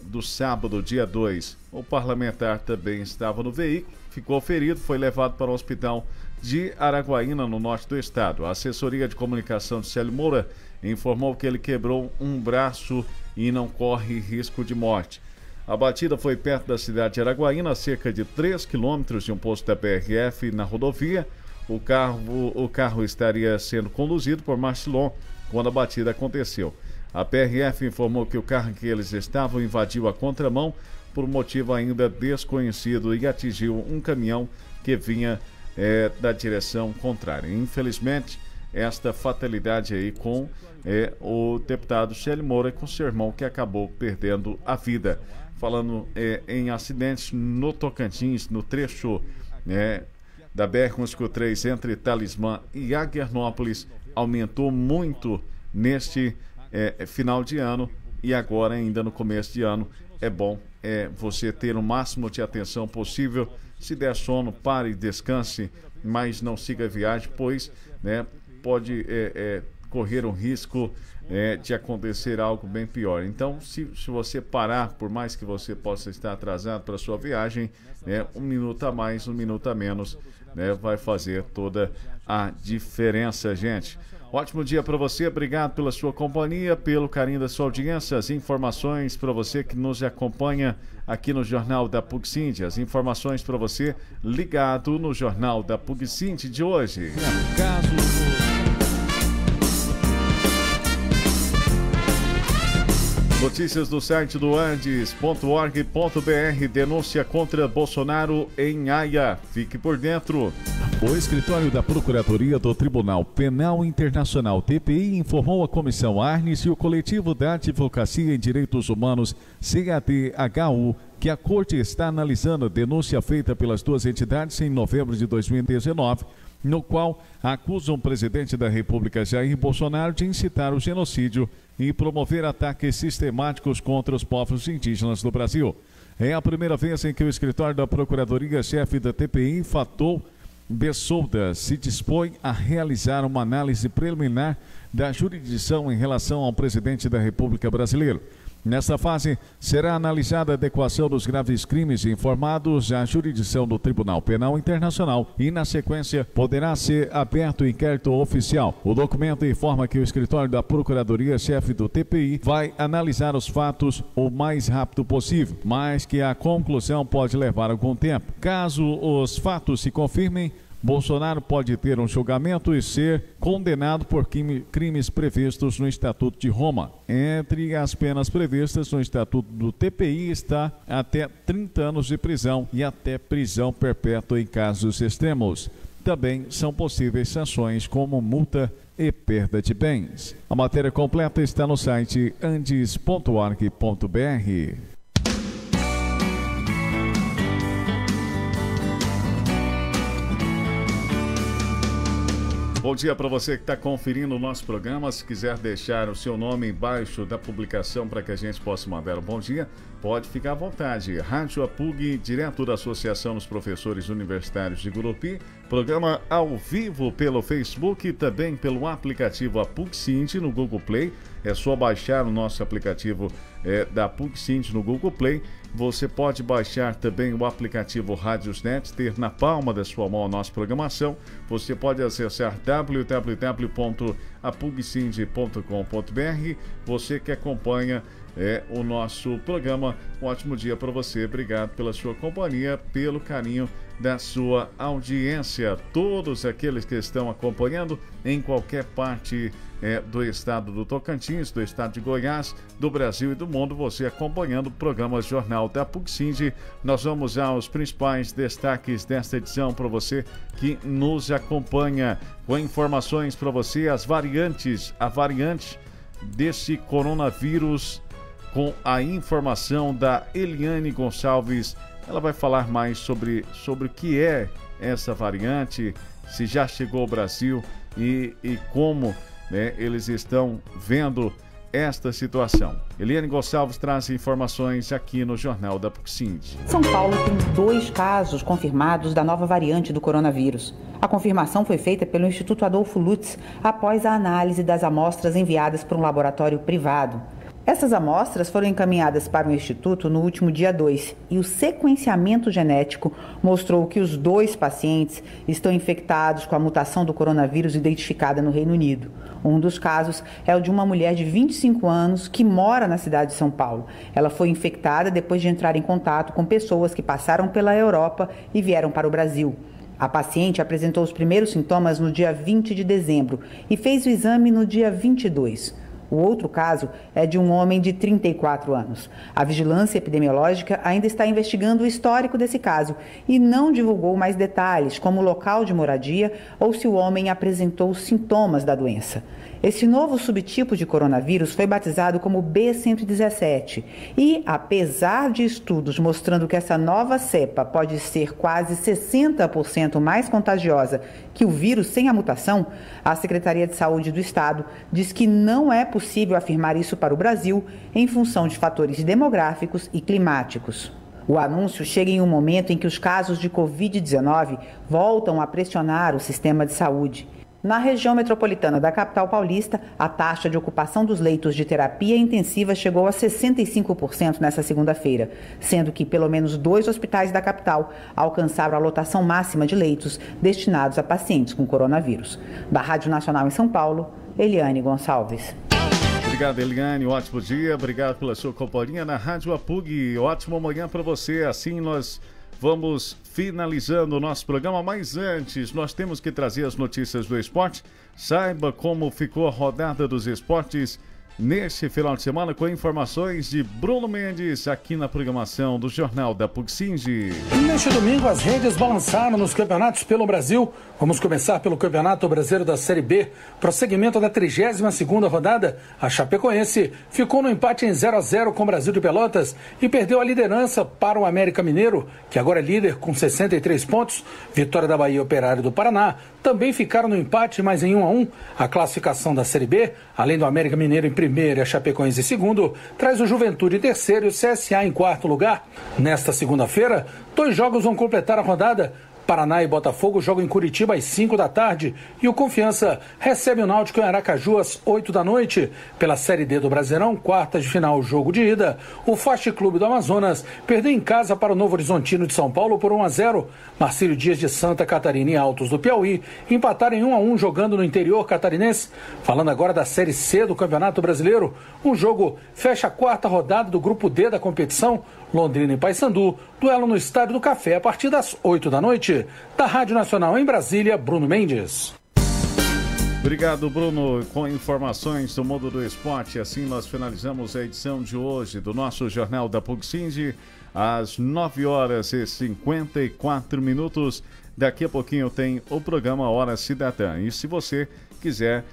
[SPEAKER 2] do sábado, dia 2. O parlamentar também estava no veículo, ficou ferido, foi levado para o hospital de Araguaína, no norte do estado. A assessoria de comunicação de Célio Moura informou que ele quebrou um braço e não corre risco de morte. A batida foi perto da cidade de Araguaína, a cerca de 3 quilômetros de um posto da PRF na rodovia. O carro estaria sendo conduzido por Marcilon quando a batida aconteceu. A PRF informou que o carro em que eles estavam invadiu a contramão por motivo ainda desconhecido e atingiu um caminhão que vinha da direção contrária. Infelizmente, esta fatalidade aí com o deputado Célio Moura, com seu irmão, que acabou perdendo a vida. Falando em acidentes no Tocantins, no trecho da BR-153 entre Talismã e Aguernópolis, aumentou muito neste final de ano, e agora ainda no começo de ano é bom você ter o máximo de atenção possível. Se der sono, pare e descanse, mas não siga a viagem, pois pode correr um risco de acontecer algo bem pior. Então, se você parar, por mais que você possa estar atrasado para a sua viagem, um minuto a mais, um minuto a menos, vai fazer toda a diferença, gente. Ótimo dia para você, obrigado pela sua companhia, pelo carinho da sua audiência. As informações para você que nos acompanha aqui no Jornal da PUC-Sind, as informações para você ligado no Jornal da PUC-Sind de hoje. Notícias do site do andes.org.br. Denúncia contra Bolsonaro em Haia. Fique por dentro.
[SPEAKER 1] O escritório da Procuradoria do Tribunal Penal Internacional, TPI, informou a Comissão Arnes e o coletivo da Advocacia em Direitos Humanos, CADHU, que a Corte está analisando a denúncia feita pelas duas entidades em novembro de 2019, no qual acusam o presidente da República, Jair Bolsonaro, de incitar o genocídio e promover ataques sistemáticos contra os povos indígenas do Brasil. É a primeira vez em que o escritório da Procuradoria-Chefe da TPI, Fatou Bessolda, se dispõe a realizar uma análise preliminar da jurisdição em relação ao presidente da República Brasileira. Nessa fase, será analisada a adequação dos graves crimes informados à jurisdição do Tribunal Penal Internacional e, na sequência, poderá ser aberto o inquérito oficial. O documento informa que o escritório da Procuradoria-Chefe do TPI vai analisar os fatos o mais rápido possível, mas que a conclusão pode levar algum tempo. Caso os fatos se confirmem, Bolsonaro pode ter um julgamento e ser condenado por crimes previstos no Estatuto de Roma. Entre as penas previstas no Estatuto do TPI está até 30 anos de prisão e até prisão perpétua em casos extremos. Também são possíveis sanções como multa e perda de bens. A matéria completa está no site andes.org.br.
[SPEAKER 2] Bom dia para você que está conferindo o nosso programa. Se quiser deixar o seu nome embaixo da publicação para que a gente possa mandar um bom dia, pode ficar à vontade. Rádio APUG, direto da Associação dos Professores Universitários de Gurupi. Programa ao vivo pelo Facebook e também pelo aplicativo APUG-Sind no Google Play. É só baixar o nosso aplicativo da APUG-Sind no Google Play. Você pode baixar também o aplicativo Radiosnet, ter na palma da sua mão a nossa programação. Você pode acessar www.apugsind.com.br. Você que acompanha o nosso programa, um ótimo dia para você. Obrigado pela sua companhia, pelo carinho da sua audiência. Todos aqueles que estão acompanhando em qualquer parte do estado do Tocantins, do estado de Goiás, do Brasil e do mundo, você acompanhando o programa Jornal da PUC-Sind. Nós vamos aos principais destaques desta edição para você que nos acompanha, com informações para você, a variante desse coronavírus, com a informação da Eliane Gonçalves. Ela vai falar mais sobre o que é essa variante, se já chegou ao Brasil e como, né, eles estão vendo esta situação. Eliane Gonçalves traz informações aqui no Jornal da PUC-Sind.
[SPEAKER 14] São Paulo tem 2 casos confirmados da nova variante do coronavírus. A confirmação foi feita pelo Instituto Adolfo Lutz após a análise das amostras enviadas para um laboratório privado. Essas amostras foram encaminhadas para o Instituto no último dia 2 e o sequenciamento genético mostrou que os 2 pacientes estão infectados com a mutação do coronavírus identificada no Reino Unido. Um dos casos é o de uma mulher de 25 anos que mora na cidade de São Paulo. Ela foi infectada depois de entrar em contato com pessoas que passaram pela Europa e vieram para o Brasil. A paciente apresentou os primeiros sintomas no dia 20 de dezembro e fez o exame no dia 22. O outro caso é de um homem de 34 anos. A vigilância epidemiológica ainda está investigando o histórico desse caso e não divulgou mais detalhes, como o local de moradia ou se o homem apresentou sintomas da doença. Esse novo subtipo de coronavírus foi batizado como B117 e, apesar de estudos mostrando que essa nova cepa pode ser quase 60% mais contagiosa que o vírus sem a mutação, a Secretaria de Saúde do Estado diz que não é possível afirmar isso para o Brasil em função de fatores demográficos e climáticos. O anúncio chega em um momento em que os casos de Covid-19 voltam a pressionar o sistema de saúde. Na região metropolitana da capital paulista, a taxa de ocupação dos leitos de terapia intensiva chegou a 65% nesta segunda-feira, sendo que pelo menos 2 hospitais da capital alcançaram a lotação máxima de leitos destinados a pacientes com coronavírus. Da Rádio Nacional em São Paulo, Eliane Gonçalves.
[SPEAKER 2] Obrigado, Eliane. Ótimo dia. Obrigado pela sua companhia na Rádio APUG. Ótima manhã para você. Assim nós vamos finalizando o nosso programa, mas antes nós temos que trazer as notícias do esporte. Saiba como ficou a rodada dos esportes neste final de semana, com informações de Bruno Mendes aqui na programação do Jornal da PUC-Sind.
[SPEAKER 15] Neste domingo as redes balançaram nos campeonatos pelo Brasil. Vamos começar pelo Campeonato Brasileiro da Série B. Prosseguimento da 32ª rodada, a Chapecoense ficou no empate em 0-0 com o Brasil de Pelotas e perdeu a liderança para o América Mineiro, que agora é líder com 63 pontos. Vitória da Bahia e Operário do Paraná também ficaram no empate, mas em 1-1. A classificação da Série B, além do América Mineiro em primeiro e a Chapecoense em segundo, traz o Juventude em terceiro e o CSA em quarto lugar. Nesta segunda-feira, 2 jogos vão completar a rodada. Paraná e Botafogo jogam em Curitiba às 5 da tarde e o Confiança recebe o Náutico em Aracaju às 8 da noite. Pela Série D do Brasileirão, quartas de final, jogo de ida, o Fast Clube do Amazonas perdeu em casa para o Novo Horizontino de São Paulo por 1-0. Marcílio Dias de Santa Catarina e Altos do Piauí empataram em 1-1 jogando no interior catarinense. Falando agora da Série C do Campeonato Brasileiro, um jogo fecha a 4ª rodada do Grupo D da competição. Londrina e Paysandu, duelo no Estádio do Café a partir das 8 da noite. Da Rádio Nacional em Brasília, Bruno Mendes.
[SPEAKER 2] Obrigado, Bruno, com informações do mundo do esporte. Assim nós finalizamos a edição de hoje do nosso Jornal da PUC-Sind, às 9h54. Daqui a pouquinho tem o programa Hora Cidadã. E se você quiser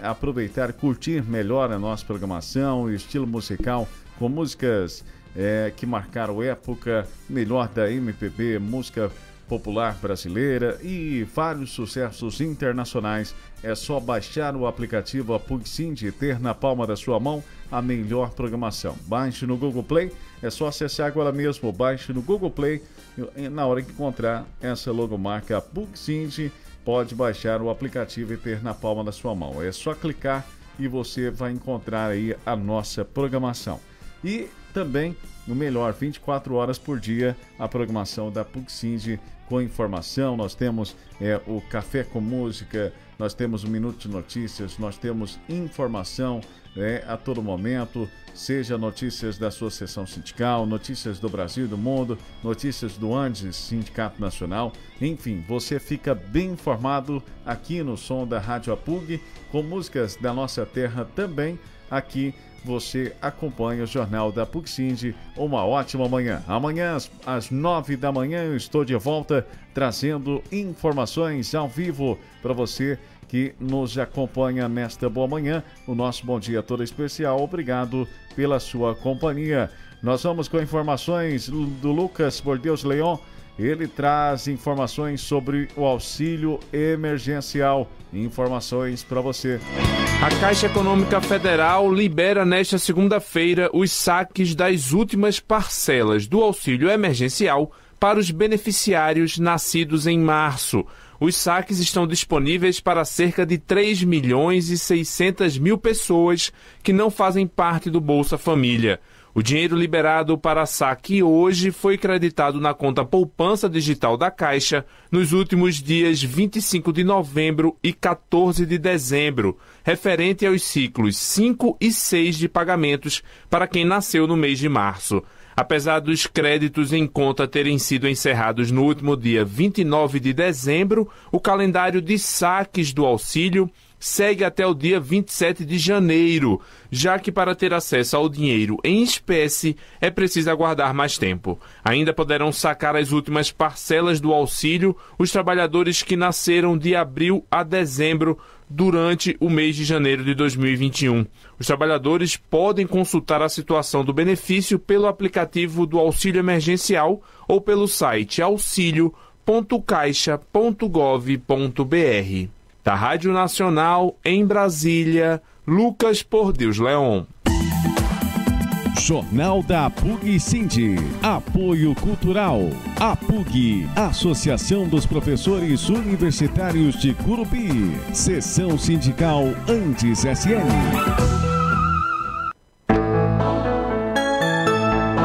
[SPEAKER 2] aproveitar, curtir melhor a nossa programação, o estilo musical, com músicas que marcaram época, melhor da MPB, música popular brasileira e vários sucessos internacionais, é só baixar o aplicativo PUC-Sind e ter na palma da sua mão a melhor programação. Baixe no Google Play, é só acessar agora mesmo, baixe no Google Play, na hora que encontrar essa logomarca PUC-Sind, pode baixar o aplicativo e ter na palma da sua mão. É só clicar e você vai encontrar aí a nossa programação. E também, no melhor, 24 horas por dia, a programação da PUC-Sind com informação. Nós temos o Café com Música, nós temos um Minuto de Notícias, nós temos informação a todo momento, seja notícias da sua seção sindical, notícias do Brasil e do mundo, notícias do Andes, Sindicato Nacional, enfim, você fica bem informado aqui no som da Rádio APUG, com músicas da nossa terra também. Aqui você acompanha o Jornal da PUC-Sind. Uma ótima manhã. Amanhã, às 9 da manhã, eu estou de volta trazendo informações ao vivo para você que nos acompanha nesta boa manhã. O nosso bom dia todo especial. Obrigado pela sua companhia. Nós vamos com informações do Lucas Por Deus Leon. Ele traz informações sobre o auxílio emergencial. Informações para você.
[SPEAKER 16] A Caixa Econômica Federal libera nesta segunda-feira os saques das últimas parcelas do auxílio emergencial para os beneficiários nascidos em março. Os saques estão disponíveis para cerca de 3.600.000 pessoas que não fazem parte do Bolsa Família. O dinheiro liberado para saque hoje foi creditado na conta Poupança Digital da Caixa nos últimos dias 25 de novembro e 14 de dezembro, referente aos ciclos 5 e 6 de pagamentos para quem nasceu no mês de março. Apesar dos créditos em conta terem sido encerrados no último dia 29 de dezembro, o calendário de saques do auxílio segue até o dia 27 de janeiro, já que para ter acesso ao dinheiro em espécie é preciso aguardar mais tempo. Ainda poderão sacar as últimas parcelas do auxílio os trabalhadores que nasceram de abril a dezembro durante o mês de janeiro de 2021. Os trabalhadores podem consultar a situação do benefício pelo aplicativo do Auxílio Emergencial ou pelo site auxilio.caixa.gov.br. Da Rádio Nacional, em Brasília, Lucas Por Deus Leon.
[SPEAKER 1] Jornal da PUC-Sind. Apoio Cultural. APUG, Associação dos Professores Universitários de Curupi. Seção Sindical Andes SN.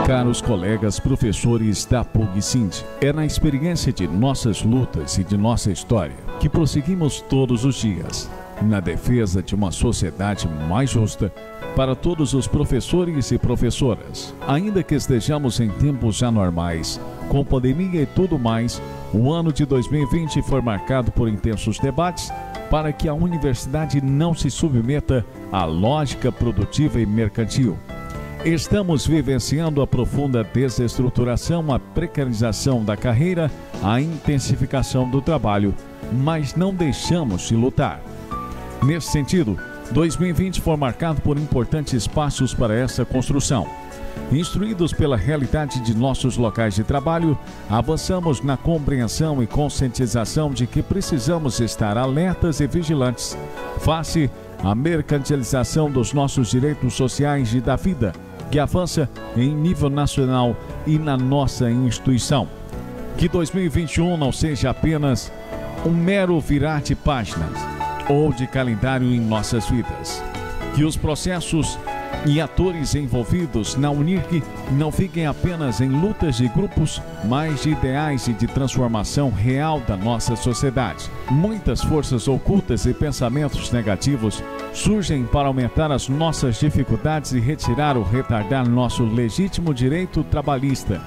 [SPEAKER 1] Caros colegas professores da PUC-Sind, é na experiência de nossas lutas e de nossa história que prosseguimos todos os dias na defesa de uma sociedade mais justa para todos os professores e professoras. Ainda que estejamos em tempos anormais, com pandemia e tudo mais, o ano de 2020 foi marcado por intensos debates para que a universidade não se submeta à lógica produtiva e mercantil. Estamos vivenciando a profunda desestruturação, a precarização da carreira, a intensificação do trabalho, mas não deixamos de lutar. Nesse sentido, 2020 foi marcado por importantes passos para essa construção. Instruídos pela realidade de nossos locais de trabalho, avançamos na compreensão e conscientização de que precisamos estar alertas e vigilantes face à mercantilização dos nossos direitos sociais e da vida, que avança em nível nacional e na nossa instituição. Que 2021 não seja apenas um mero virar de páginas ou de calendário em nossas vidas. Que os processos e atores envolvidos na Unirc não fiquem apenas em lutas de grupos, mas de ideais e de transformação real da nossa sociedade. Muitas forças ocultas e pensamentos negativos surgem para aumentar as nossas dificuldades e retirar ou retardar nosso legítimo direito trabalhista,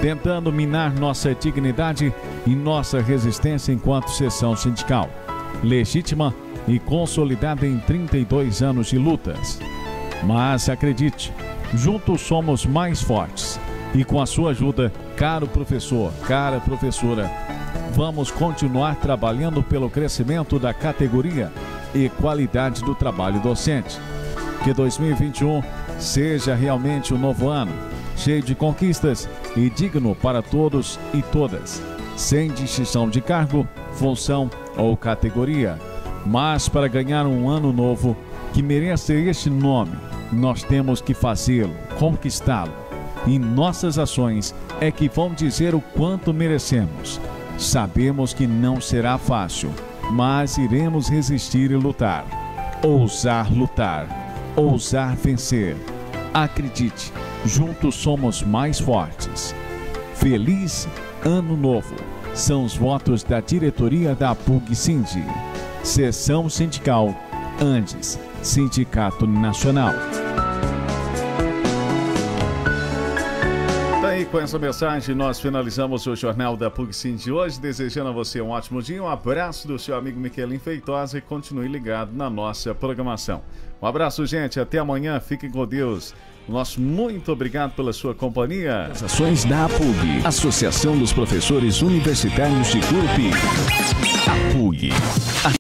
[SPEAKER 1] tentando minar nossa dignidade e nossa resistência enquanto seção sindical, legítima e consolidada em 32 anos de lutas. Mas acredite, juntos somos mais fortes e com a sua ajuda, caro professor, cara professora, vamos continuar trabalhando pelo crescimento da categoria e qualidade do trabalho docente. Que 2021 seja realmente um novo ano, cheio de conquistas e digno para todos e todas, sem distinção de cargo, função ou categoria. Mas para ganhar um ano novo que mereça este nome, nós temos que fazê-lo, conquistá-lo. E nossas ações é que vão dizer o quanto merecemos. Sabemos que não será fácil, mas iremos resistir e lutar. Ousar lutar, ousar vencer. Acredite, juntos somos mais fortes. Feliz Ano Novo. São os votos da diretoria da PUC-Sind. Seção Sindical. Antes, Sindicato Nacional.
[SPEAKER 2] Daí, com essa mensagem, nós finalizamos o Jornal da PUC-Sim de hoje, desejando a você um ótimo dia, um abraço do seu amigo Miquelin Feitosa e continue ligado na nossa programação. Um abraço, gente, até amanhã, fiquem com Deus. Nosso muito obrigado pela sua companhia.
[SPEAKER 1] As ações da APUG, Associação dos Professores Universitários de Gurupi. APUG, a